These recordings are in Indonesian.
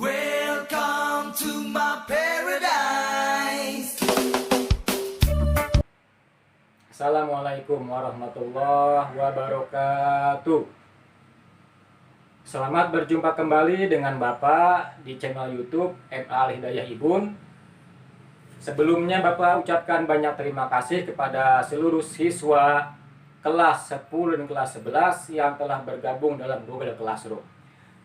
Welcome to my paradise. Assalamualaikum warahmatullahi wabarakatuh. Selamat berjumpa kembali dengan Bapak di channel YouTube MA Hidayah Ibun. Sebelumnya Bapak ucapkan banyak terima kasih kepada seluruh siswa kelas 10 dan kelas 11 yang telah bergabung dalam Google Classroom.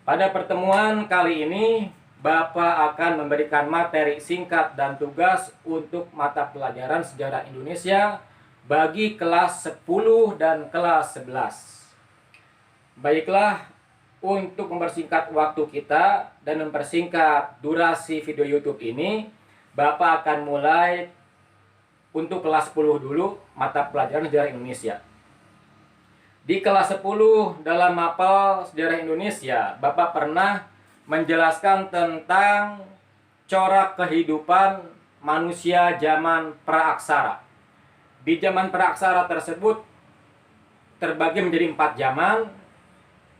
Pada pertemuan kali ini, Bapak akan memberikan materi singkat dan tugas untuk mata pelajaran Sejarah Indonesia bagi kelas 10 dan kelas 11. Baiklah, untuk mempersingkat waktu kita dan mempersingkat durasi video YouTube ini, Bapak akan mulai untuk kelas 10 dulu, mata pelajaran Sejarah Indonesia. Di kelas 10 dalam mapel Sejarah Indonesia, Bapak pernah menjelaskan tentang corak kehidupan manusia zaman praaksara. Di zaman praaksara tersebut terbagi menjadi 4 zaman.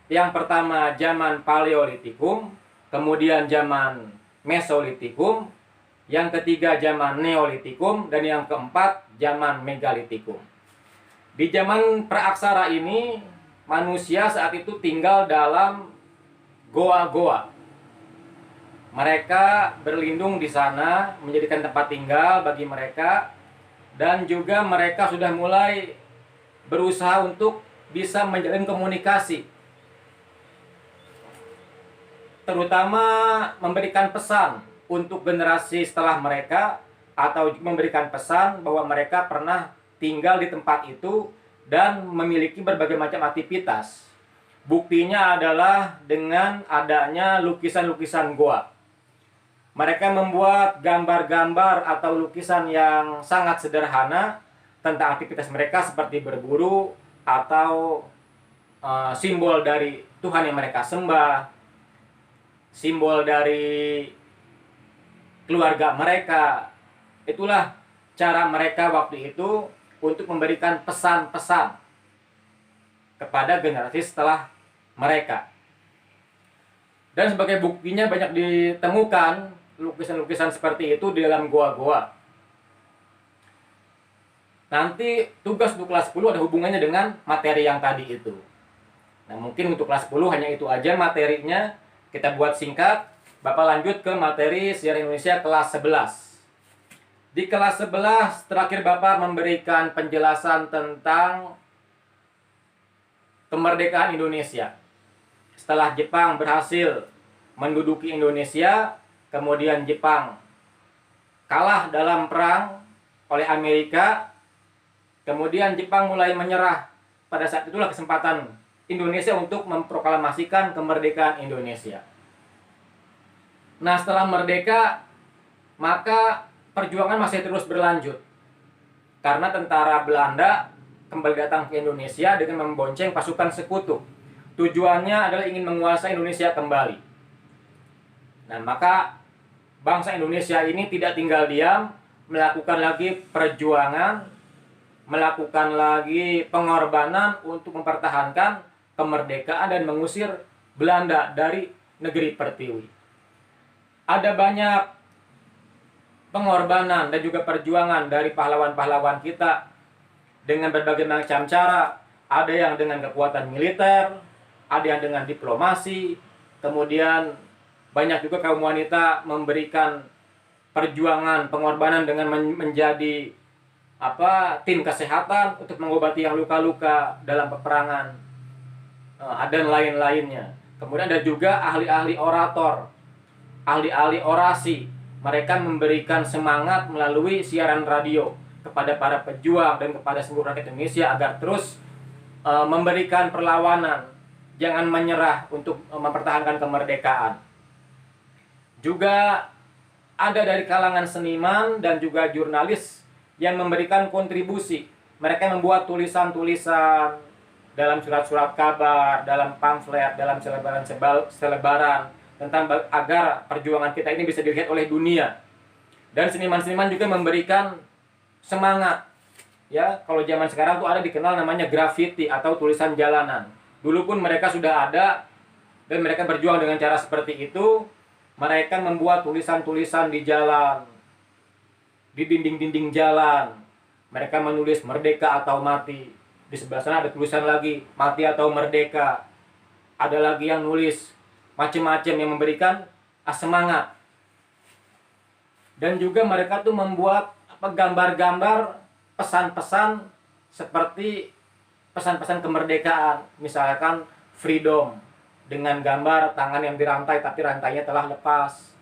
Yang pertama zaman Paleolitikum, kemudian zaman Mesolitikum, yang ketiga zaman Neolitikum, dan yang keempat zaman Megalitikum. Di zaman praaksara ini, manusia saat itu tinggal dalam goa-goa. Mereka berlindung di sana, menjadikan tempat tinggal bagi mereka, dan juga mereka sudah mulai berusaha untuk bisa menjalin komunikasi, terutama memberikan pesan untuk generasi setelah mereka, atau memberikan pesan bahwa mereka pernah tinggal di tempat itu dan memiliki berbagai macam aktivitas. Buktinya adalah dengan adanya lukisan-lukisan goa. Mereka membuat gambar-gambar atau lukisan yang sangat sederhana tentang aktivitas mereka seperti berburu atau simbol dari Tuhan yang mereka sembah, simbol dari keluarga mereka. Itulah cara mereka waktu itu untuk memberikan pesan-pesan kepada generasi setelah mereka. Dan sebagai buktinya banyak ditemukan lukisan-lukisan seperti itu di dalam goa-goa. Nanti tugas untuk kelas 10 ada hubungannya dengan materi yang tadi itu. Nah, mungkin untuk kelas 10 hanya itu aja materinya. Kita buat singkat. Bapak lanjut ke materi Sejarah Indonesia kelas 11. Di kelas 11 terakhir Bapak memberikan penjelasan tentang kemerdekaan Indonesia. Setelah Jepang berhasil menduduki Indonesia, kemudian Jepang kalah dalam perang oleh Amerika, kemudian Jepang mulai menyerah. Pada saat itulah kesempatan Indonesia untuk memproklamasikan kemerdekaan Indonesia. Nah, setelah merdeka, maka perjuangan masih terus berlanjut. Karena tentara Belanda kembali datang ke Indonesia dengan membonceng pasukan sekutu. Tujuannya adalah ingin menguasai Indonesia kembali. Nah, maka bangsa Indonesia ini tidak tinggal diam, melakukan lagi perjuangan, melakukan lagi pengorbanan untuk mempertahankan kemerdekaan dan mengusir Belanda dari negeri Pertiwi. Ada banyak pengorbanan dan juga perjuangan dari pahlawan-pahlawan kita dengan berbagai macam cara. Ada yang dengan kekuatan militer, ada yang dengan diplomasi, kemudian banyak juga kaum wanita memberikan perjuangan pengorbanan dengan menjadi tim kesehatan untuk mengobati yang luka-luka dalam peperangan, dan lain-lainnya. Kemudian ada juga ahli-ahli orator, ahli-ahli orasi. Mereka memberikan semangat melalui siaran radio kepada para pejuang dan kepada seluruh rakyat Indonesia agar terus memberikan perlawanan, jangan menyerah untuk mempertahankan kemerdekaan. Juga ada dari kalangan seniman dan juga jurnalis yang memberikan kontribusi. Mereka membuat tulisan-tulisan dalam surat-surat kabar, dalam pamflet, dalam selebaran tentang agar perjuangan kita ini bisa dilihat oleh dunia. Dan seniman-seniman juga memberikan semangat. Ya, kalau zaman sekarang tuh ada dikenal namanya graffiti atau tulisan jalanan. Dulu pun mereka sudah ada dan mereka berjuang dengan cara seperti itu. Mereka membuat tulisan-tulisan di jalan, di dinding-dinding jalan. Mereka menulis merdeka atau mati. Di sebelah sana ada tulisan lagi, mati atau merdeka. Ada lagi yang nulis macam-macam yang memberikan semangat. Dan juga mereka tuh membuat gambar-gambar pesan-pesan seperti pesan-pesan kemerdekaan. Misalkan freedom dengan gambar tangan yang dirantai tapi rantainya telah lepas,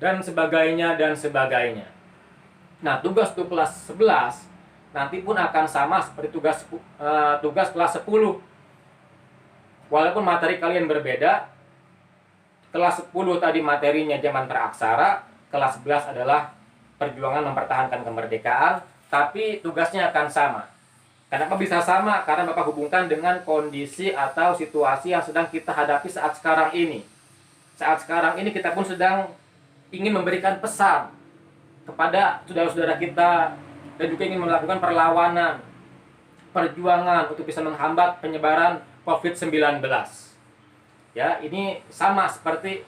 dan sebagainya dan sebagainya. Nah, tugas untuk kelas 11 nanti pun akan sama seperti tugas kelas 10. Walaupun materi kalian berbeda, kelas 10 tadi materinya zaman praksara, kelas 11 adalah perjuangan mempertahankan kemerdekaan, tapi tugasnya akan sama. Kenapa bisa sama? Karena Bapak hubungkan dengan kondisi atau situasi yang sedang kita hadapi saat sekarang ini. Saat sekarang ini kita pun sedang ingin memberikan pesan kepada saudara-saudara kita dan juga ingin melakukan perlawanan, perjuangan untuk bisa menghambat penyebaran COVID-19. Ya, ini sama seperti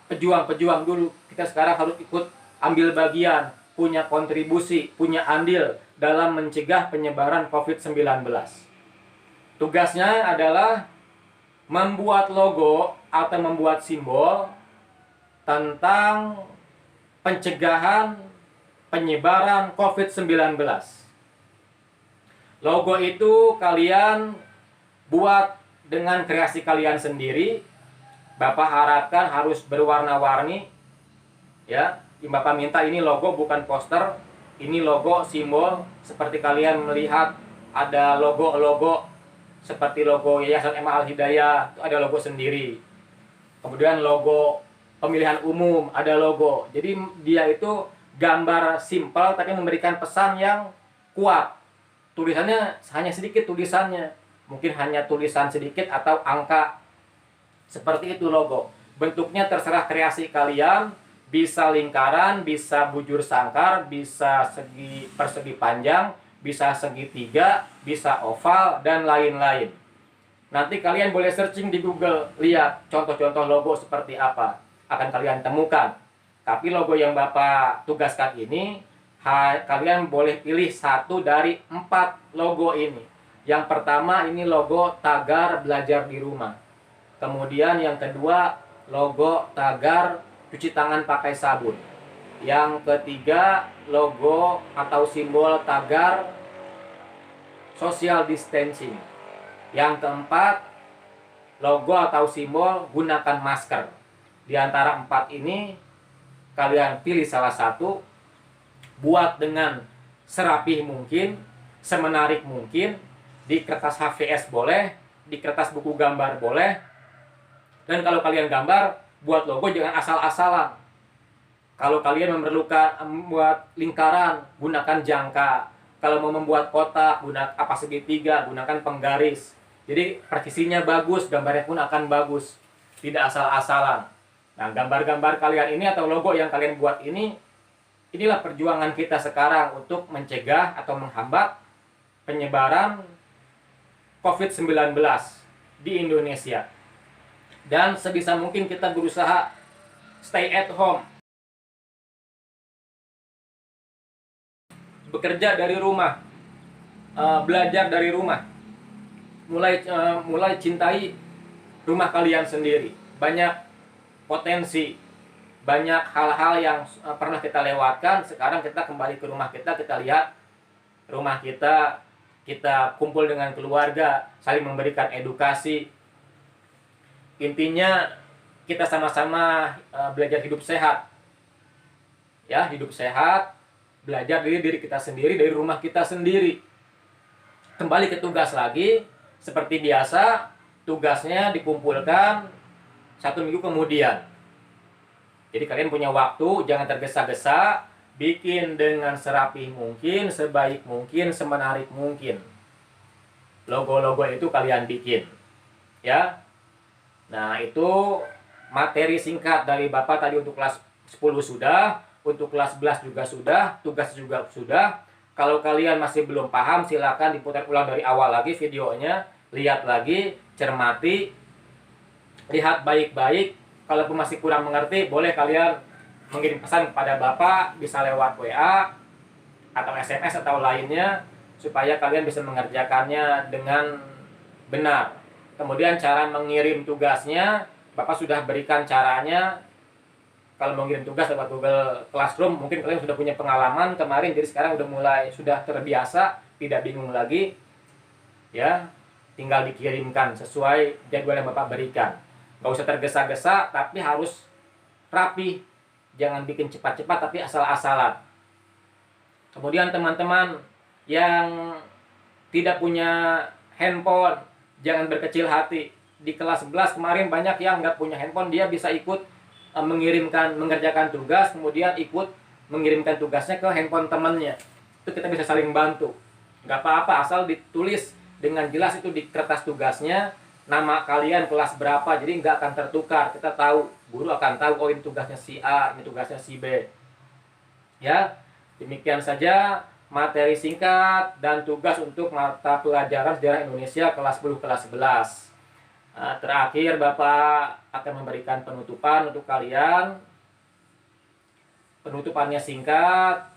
pejuang-pejuang dulu. Kita sekarang harus ikut ambil bagian, punya kontribusi, punya andil dalam mencegah penyebaran COVID-19. Tugasnya adalah membuat logo atau membuat simbol tentang pencegahan penyebaran COVID-19. Logo itu kalian buat dengan kreasi kalian sendiri. Bapak harapkan harus berwarna-warni. Ya, Bapak minta ini logo bukan poster. Ini logo simbol, seperti kalian melihat ada logo-logo seperti logo Yayasan MA Al Hidayah, itu ada logo sendiri. Kemudian logo pemilihan umum ada logo. Jadi dia itu gambar simpel tapi memberikan pesan yang kuat. Tulisannya hanya sedikit tulisannya. Mungkin hanya tulisan sedikit atau angka. Seperti itu logo. Bentuknya terserah kreasi kalian. Bisa lingkaran, bisa bujur sangkar, bisa segi persegi panjang, bisa segitiga, bisa oval, dan lain-lain. Nanti kalian boleh searching di Google, lihat contoh-contoh logo seperti apa. Akan kalian temukan. Tapi logo yang Bapak tugaskan ini, kalian boleh pilih 1 dari 4 logo ini. Yang pertama ini logo tagar belajar di rumah. Kemudian yang kedua logo tagar cuci tangan pakai sabun. Yang ketiga, logo atau simbol tagar social distancing. Yang keempat, logo atau simbol gunakan masker. Di antara 4 ini, kalian pilih salah satu, buat dengan serapih mungkin, semenarik mungkin, di kertas HVS boleh, di kertas buku gambar boleh, dan kalau kalian gambar, buat logo jangan asal-asalan. Kalau kalian memerlukan membuat lingkaran, gunakan jangka. Kalau mau membuat kotak, gunakan segitiga, gunakan penggaris. Jadi presisinya bagus, gambarnya pun akan bagus. Tidak asal-asalan. Nah, gambar-gambar kalian ini atau logo yang kalian buat ini, inilah perjuangan kita sekarang untuk mencegah atau menghambat penyebaran COVID-19 di Indonesia. Dan sebisa mungkin kita berusaha stay at home. Bekerja dari rumah. Belajar dari rumah. Mulai cintai rumah kalian sendiri. Banyak potensi. Banyak hal-hal yang pernah kita lewatkan. Sekarang kita kembali ke rumah kita. Kita lihat rumah kita. Kita kumpul dengan keluarga. Saling memberikan edukasi. Intinya kita sama-sama belajar hidup sehat. Ya, hidup sehat, belajar dari diri kita sendiri, dari rumah kita sendiri. Kembali ke tugas lagi, seperti biasa, tugasnya dikumpulkan 1 minggu kemudian. Jadi kalian punya waktu, jangan tergesa-gesa, bikin dengan serapih mungkin, sebaik mungkin, semenarik mungkin. Logo-logo itu kalian bikin. Ya. Nah, itu materi singkat dari Bapak tadi untuk kelas 10 sudah, untuk kelas 11 juga sudah, tugas juga sudah. Kalau kalian masih belum paham, silakan diputar ulang dari awal lagi videonya, lihat lagi, cermati, lihat baik-baik, Kalaupun masih kurang mengerti, boleh kalian mengirim pesan kepada Bapak, bisa lewat WA atau SMS atau lainnya, supaya kalian bisa mengerjakannya dengan benar. Kemudian cara mengirim tugasnya, Bapak sudah berikan caranya. Kalau mau ngirim tugas lewat Google Classroom, mungkin kalian sudah punya pengalaman kemarin, jadi sekarang sudah terbiasa, tidak bingung lagi. Ya, tinggal dikirimkan sesuai jadwal yang Bapak berikan. Nggak usah tergesa-gesa, tapi harus rapi. Jangan bikin cepat-cepat, tapi asal-asalan. Kemudian teman-teman yang tidak punya handphone, jangan berkecil hati. Di kelas 11 kemarin banyak yang nggak punya handphone, dia bisa ikut mengerjakan tugas, kemudian ikut mengirimkan tugasnya ke handphone temannya. Itu kita bisa saling bantu. Nggak apa-apa, asal ditulis dengan jelas itu di kertas tugasnya, nama kalian kelas berapa, jadi nggak akan tertukar. Kita tahu, guru akan tahu, oh ini tugasnya si A, ini tugasnya si B. Ya, demikian saja materi singkat dan tugas untuk mata pelajaran Sejarah Indonesia kelas 10 kelas 11. Terakhir Bapak akan memberikan penutupan untuk kalian. Penutupannya singkat.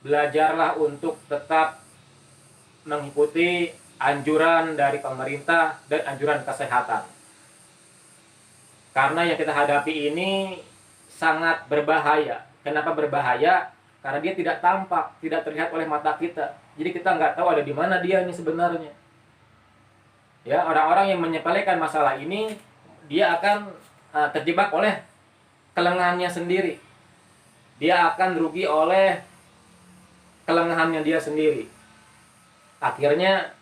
Belajarlah untuk tetap mengikuti anjuran dari pemerintah dan anjuran kesehatan. Karena yang kita hadapi ini sangat berbahaya. Kenapa berbahaya? Karena dia tidak tampak, tidak terlihat oleh mata kita. Jadi kita nggak tahu ada di mana dia ini sebenarnya. Ya, orang-orang yang menyepelekan masalah ini, dia akan terjebak oleh kelengahannya sendiri. Dia akan rugi oleh kelengahannya dia sendiri. Akhirnya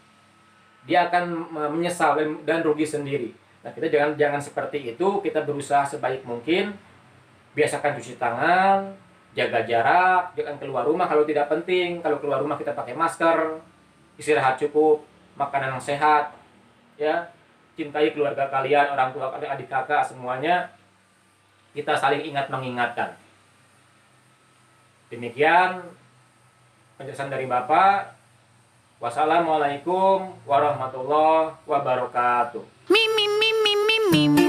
dia akan menyesal dan rugi sendiri. Nah, kita jangan seperti itu. Kita berusaha sebaik mungkin. Biasakan cuci tangan, jaga jarak, jangan keluar rumah kalau tidak penting. Kalau keluar rumah kita pakai masker, istirahat cukup, makanan yang sehat. Ya, cintai keluarga kalian, orang tua kalian, adik kakak, semuanya. Kita saling ingat mengingatkan. Demikian penjelasan dari Bapak. Wassalamualaikum warahmatullahi wabarakatuh. Me, me, me, me, me, me.